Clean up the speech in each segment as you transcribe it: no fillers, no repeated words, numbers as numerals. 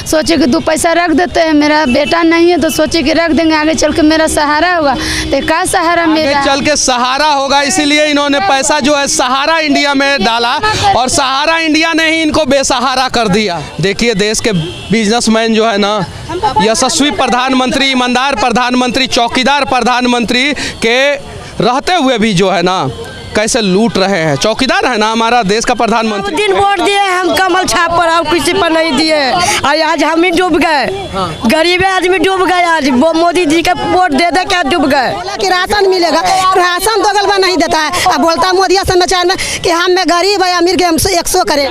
सोचे कि 2 पैसा रख देते हैं, मेरा बेटा नहीं है तो सोचे कि रख देंगे, आगे चल के मेरा सहारा होगा। तो क्या सहारा मेरा आगे चल के सहारा होगा, इसीलिए इन्होंने पैसा जो है सहारा इंडिया में डाला और सहारा इंडिया ने ही इनको बेसहारा कर दिया। देखिए देश के बिजनेसमैन जो है ना, यशस्वी प्रधानमंत्री, ईमानदार प्रधानमंत्री, चौकीदार प्रधानमंत्री के रहते हुए भी जो है ना कैसे लूट रहे हैं। चौकीदार है ना हमारा देश का प्रधानमंत्री। दिन वोट दिए हम कमल छाप पर, और किसी पर नहीं दिए, और आज हम ही डूब गए। गरीब आदमी डूब गए। आज मोदी जी का वोट दे दे क्या डूब गए। बोला कि राशन मिलेगा, राशन तो गलबा नहीं देता है। अब बोलता मोदी समाचार कि हम में गरीब है अमीर के हमसे 100 करे।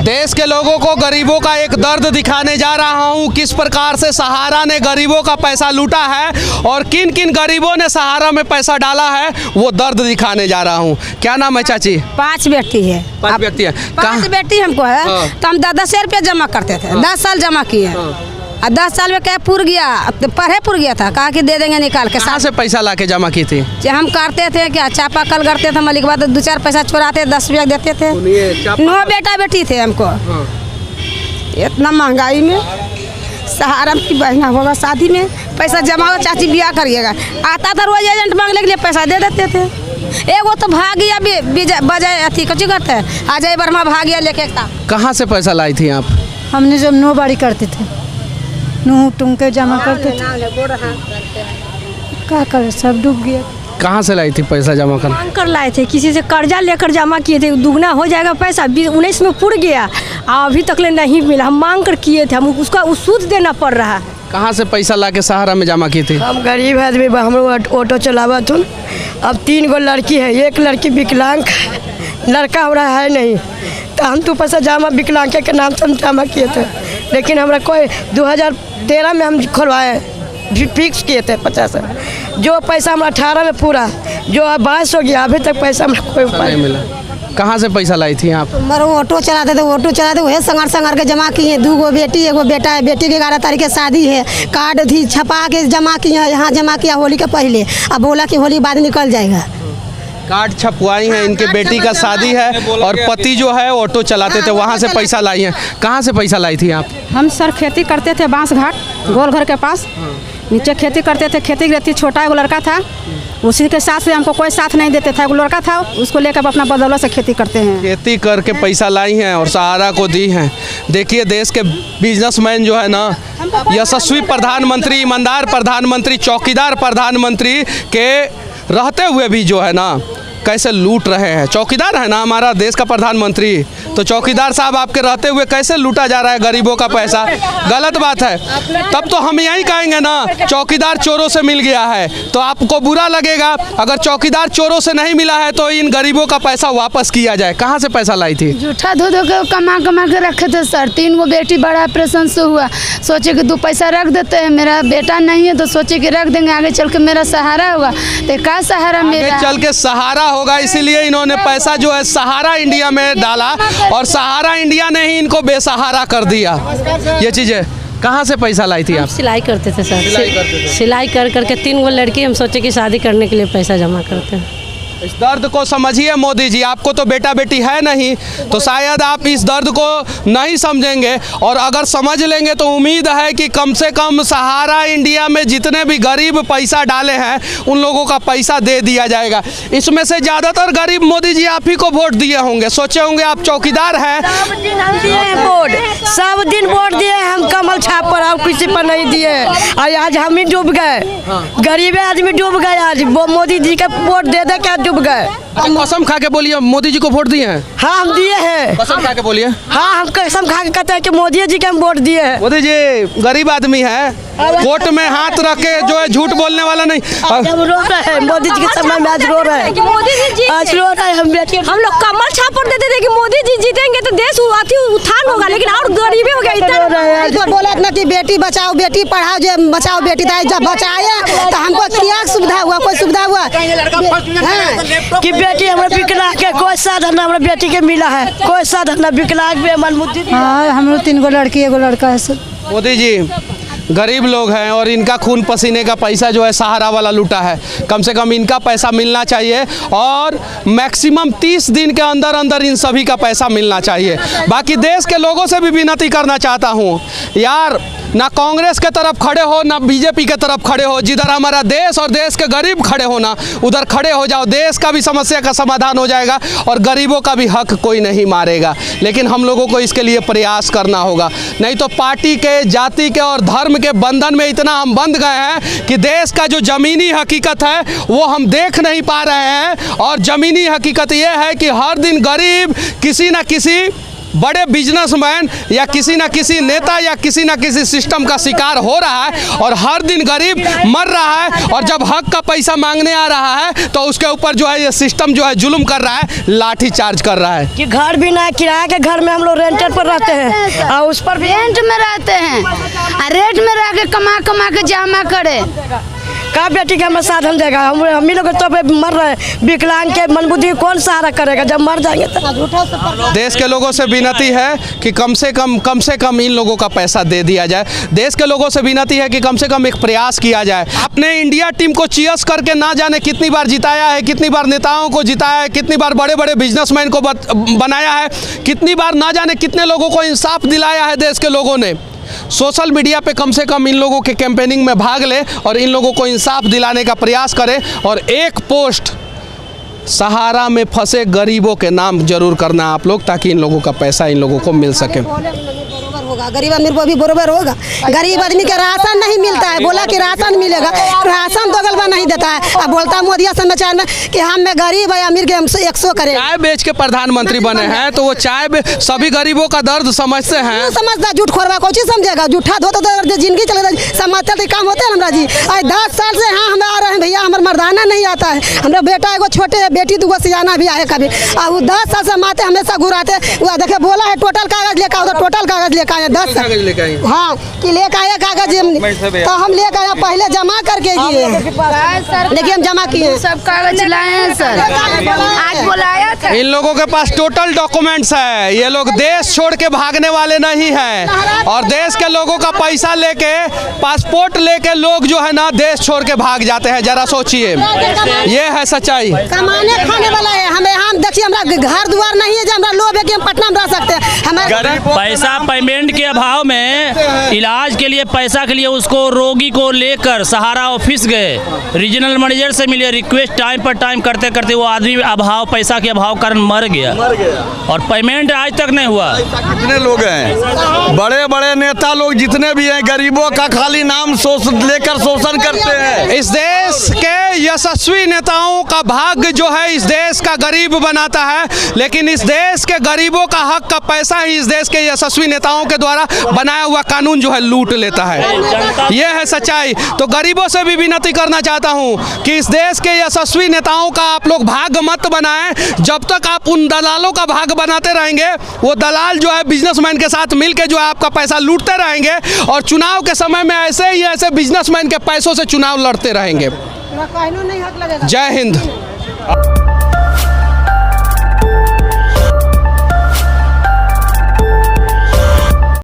देश के लोगों को गरीबों का एक दर्द दिखाने जा रहा हूं, किस प्रकार से सहारा ने गरीबों का पैसा लूटा है और किन किन गरीबों ने सहारा में पैसा डाला है, वो दर्द दिखाने जा रहा हूं। क्या नाम है चाची? 5 बेटी है। 5 व्यक्ति है। 5 बेटी हमको है। तो हम 10 रुपया जमा करते थे, 10 साल जमा किए, और 10 साल में क्या पुर गया, पुर गया था, कहा कि दे देंगे निकाल के। कहाँ से पैसा लाके जमा की थी? हम करते थे क्या, चापाकल करते थे, मलिक बाद 2-4 पैसा छोड़ाते, 10 रुपया देते थे। 9 बेटा बेटी थे हमको। इतना महंगाई में सहारा की बहना होगा, शादी में पैसा जमा हो, चाची ब्याह करिएगा, आता था रोज एजेंट मांगने के लिए पैसा दे देते थे। एगो तो भाग गया बजाय अथी कुछ करते हैं, अजय वर्मा भाग गया लेके। कहाँ से पैसा लाई थी आप? हमने जब 9 बारी करते थे, नूह टूंके जमा करते थे, क्या करे सब डूब गया। कहाँ से लाई थी पैसा जमा कर? मांग कर लाए थे, किसी से कर्जा लेकर जमा किए थे, दुगना हो जाएगा पैसा। 19 में पुर गया, अभी तक ले नहीं मिला। हम मांग कर किए थे, हम उसका सूद देना पड़ रहा है। कहाँ से पैसा लाके सहारा में जमा की थी? हम गरीब आदमी, हम लोग ऑटो चलावा थून। अब 3 गो लड़की है, एक लड़की विकलांग, लड़का हमारा है नहीं, तो हम तो पैसा जमा विकलांग के नाम से हम जमा किए थे। लेकिन हमारा कोई 2013 में हम खुलवाए, फिक्स किए थे 50। जो पैसा हमारा 18 में पूरा, जो 22 हो गया, अभी तक पैसा हमारा कोई नहीं मिला। कहाँ से पैसा लाई थी आप? मरो ऑटो चलाते थे, वही संगार के जमा किए। 2 गो बेटी, 1 गो बेटा है। बेटी की 11 तारीख के शादी है, कार्ड थी छपा के जमा किया, यहाँ जमा किया होली के पहले। अब बोला कि होली बाद निकल जाएगा। कार्ड छपवाई हैं, इनके बेटी का शादी है और पति जो है ऑटो चलाते थे, वहाँ से पैसा लाई हैं। कहाँ से पैसा लाई थी आप? हम सर खेती करते थे, बांस घाट गोल घर के पास नीचे खेती करते थे। खेती रहती, छोटा एगो लड़का था, उसी के साथ से हमको कोई साथ नहीं देते था। एगो लड़का था, उसको लेकर अपना बदौलत से खेती करते हैं। खेती करके पैसा लाई हैं और सहारा को दी हैं। देखिए देश के बिजनेसमैन जो है ना, यशस्वी प्रधानमंत्री, ईमानदार प्रधानमंत्री, चौकीदार प्रधानमंत्री के रहते हुए भी जो है ना कैसे लूट रहे हैं। चौकीदार है ना हमारा देश का प्रधानमंत्री, तो चौकीदार साहब आपके रहते हुए कैसे लूटा जा रहा है गरीबों का पैसा? गलत बात है। तब तो हम यही कहेंगे ना, चौकीदार चोरों से मिल गया है, तो आपको बुरा लगेगा। अगर चौकीदार चोरों से नहीं मिला है तो इन गरीबों का पैसा वापस किया जाए। कहाँ से पैसा लाई थी? जूठा धो के कमा के रखे थे सर। 3 गो बेटी, बड़ा ऑपरेशन से हुआ, सोचे कि 2 पैसा रख देते हैं, मेरा बेटा नहीं है तो सोचे कि रख देंगे, आगे चल के मेरा सहारा होगा। तो क्या सहारा मेरा आगे चल के सहारा होगा, इसीलिए इन्होंने पैसा जो है सहारा इंडिया में डाला और सहारा इंडिया ने ही इनको बेसहारा कर दिया। ये चीज़ें कहाँ से पैसा लाई थी आप? सिलाई करते थे सर। सिलाई कर करके 3 गो लड़की, हम सोचे कि शादी करने के लिए पैसा जमा करते हैं। इस दर्द को समझिए मोदी जी, आपको तो बेटा बेटी है नहीं, तो शायद आप इस दर्द को नहीं समझेंगे, और अगर समझ लेंगे तो उम्मीद है कि कम से कम सहारा इंडिया में जितने भी गरीब पैसा डाले हैं उन लोगों का पैसा दे दिया जाएगा। इसमें से ज़्यादातर गरीब मोदी जी आप ही को वोट दिए होंगे, सोचे होंगे आप चौकीदार हैं। सब दिन वोट दिए हम कमल छाप पर, और किसी पर नहीं दिए, और आज हम ही डूब गए। गरीब आदमी डूब गए। आज मोदी जी का वोट दे दे क्या डूब गए। कसम खा के बोलिए मोदी जी को वोट दिए हैं? हाँ हम दिए हैं। कसम खा के बोलिए। हाँ हम कसम खा के कहते हैं कि मोदी जी के हम वोट दिए हैं। मोदी जी गरीब आदमी है, कोर्ट में हाथ रख के जो है झूठ बोलने वाला नहीं। हम रो रहे हैं, मोदी जी के समय में आज रो रहे हैं, आज रो रहे हैं। हम लोग कमल छाप पर देते थे कि मोदी जी जीतेंगे तो देश उत्थान होगा, लेकिन और गरीबी हो गई। बोला इतना कि बेटी बचाओ, बेटी पढ़ाओ, जो बचाओ बेटी, जब बचाए तो हमको क्या सुविधा हुआ? कोई सुविधा हुआ कि बेटी हमारे विकलांग के कोई साधन हमारे बेटी के मिला है? कोई साधन विकलांग भी हमारे। हाँ हम लोग 3 गो लड़की, 1 गो लड़का है सर। मोदी जी गरीब लोग हैं और इनका खून पसीने का पैसा जो है सहारा वाला लूटा है। कम से कम इनका पैसा मिलना चाहिए और मैक्सिमम 30 दिन के अंदर अंदर इन सभी का पैसा मिलना चाहिए। बाकी देश के लोगों से भी विनती करना चाहता हूँ यार, ना कांग्रेस के तरफ खड़े हो ना बीजेपी के तरफ खड़े हो, जिधर हमारा देश और देश के गरीब खड़े हो ना उधर खड़े हो जाओ। देश का भी समस्या का समाधान हो जाएगा और गरीबों का भी हक कोई नहीं मारेगा। लेकिन हम लोगों को इसके लिए प्रयास करना होगा, नहीं तो पार्टी के, जाति के और धर्म के बंधन में इतना हम बंध गए हैं कि देश का जो ज़मीनी हकीकत है वो हम देख नहीं पा रहे हैं। और ज़मीनी हकीकत ये है कि हर दिन गरीब किसी न किसी बड़े बिजनेसमैन या किसी न किसी नेता या किसी न किसी सिस्टम का शिकार हो रहा है और हर दिन गरीब मर रहा है। और जब हक का पैसा मांगने आ रहा है तो उसके ऊपर जो है ये सिस्टम जो है जुल्म कर रहा है, लाठी चार्ज कर रहा है। कि घर भी ना, किराए के घर में हम लोग रेंटेड पर रहते हैं और उस पर भी रेंट में रहते हैं, रेंट में रह के कमा कमा के जमा करे। का बेटी के हमें साधन देगा? हम ही लोग तो मर रहे, विकलांग के मनबुद्धि कौन सहारा करेगा जब मर जाएंगे तो? देश के लोगों से विनती है कि कम से कम इन लोगों का पैसा दे दिया जाए। देश के लोगों से विनती है कि कम से कम एक प्रयास किया जाए। आपने इंडिया टीम को चीयर्स करके ना जाने कितनी बार जिताया है, कितनी बार नेताओं को जिताया है, कितनी बार बड़े बड़े बिजनेसमैन को बनाया है, कितनी बार ना जाने कितने लोगों को इंसाफ दिलाया है देश के लोगों ने। सोशल मीडिया पे कम से कम इन लोगों के कैंपेनिंग में भाग ले और इन लोगों को इंसाफ दिलाने का प्रयास करें और एक पोस्ट सहारा में फंसे गरीबों के नाम जरूर करना आप लोग, ताकि इन लोगों का पैसा इन लोगों को मिल सके। गरीब आदमी को भी बरोबर होगा। गरीब आदमी के राशन नहीं मिलता है, बोला कि राशन मिलेगा, राशन दोगल में नहीं देता है। अब बोलता मोदी समाचार में कि हम में गरीब है अमीर के हम 100 करें। चाय बेच के प्रधानमंत्री बने हैं तो वो सभी गरीबों का दर्द समझते हैं। समझता झूठ खोरवा को चीज समझेगा, झूठा धोता तो जिंदगी चले समाचार काम होते हैं हमरा जी। आज 10 साल से हाँ हम आ रहे हैं भैया, हमारा मर्दाना नहीं आता है। हमारा बेटा एगो छोटे है, बेटी दूगो सियाना भी आए कभी। और 10 साल से माते हमेशा घुराते। वो देखे बोला है टोटल कागज लेकर, उधर टोटल कागज लेकर आए 10 कागज लेकर आए। हाँ कि लेकर आए कागज, तो हम लेकर आए पहले जमा करके दिए, लेकिन हम जमा किए सब कागज लाए हैं सर, आज बुलाया था। इन लोगों के पास टोटल डॉक्यूमेंट्स है। ये लोग देश छोड़ के भागने वाले नहीं हैं और देश के लोगों का पैसा लेके, पासपोर्ट लेके लोग जो है ना देश छोड़ के भाग जाते हैं। जरा सोचिए, ये है सच्चाई। कमाने खाने वाला है हमें। हम देखिए हमारा घर द्वार नहीं है जो हमारा लोभ है कि हम पटना में रह सकते हैं। हमारे पैसा पेमेंट के अभाव में इलाज के लिए पैसा के लिए उसको रोगी को लेकर सहारा ऑफिस गए, रीजनल मैनेजर से मिले, रिक्वेस्ट टाइम पर टाइम करते करते वो आदमी पैसा के अभाव कारण मर गया और पेमेंट आज तक नहीं हुआ। कितने लोग हैं, बड़े बड़े नेता लोग जितने भी हैं, गरीबों का खाली नाम लेकर शोषण करते हैं। इस देश के यशस्वी नेताओं का भाग्य जो है इस देश का गरीब बनाता है, लेकिन इस देश के गरीबों का हक का पैसा ही इस देश के यशस्वी नेताओं के द्वारा बनाया हुआ कानून जो है लूट लेता है। यह है सच्चाई। तो गरीबों से भी विनती करना चाहता हूं कि इस देश के यशस्वी नेताओं का आप लोग भाग्य मत बनाएं। जब तक आप उन दलालों का भाग्य बनाते रहेंगे, वो दलाल जो है बिजनेसमैन के साथ मिलकर जो है आपका पैसा लूटते रहेंगे और चुनाव के समय में ऐसे ही ऐसे बिजनेसमैन के पैसों से चुनाव लड़ते रहेंगे। जय हिंद।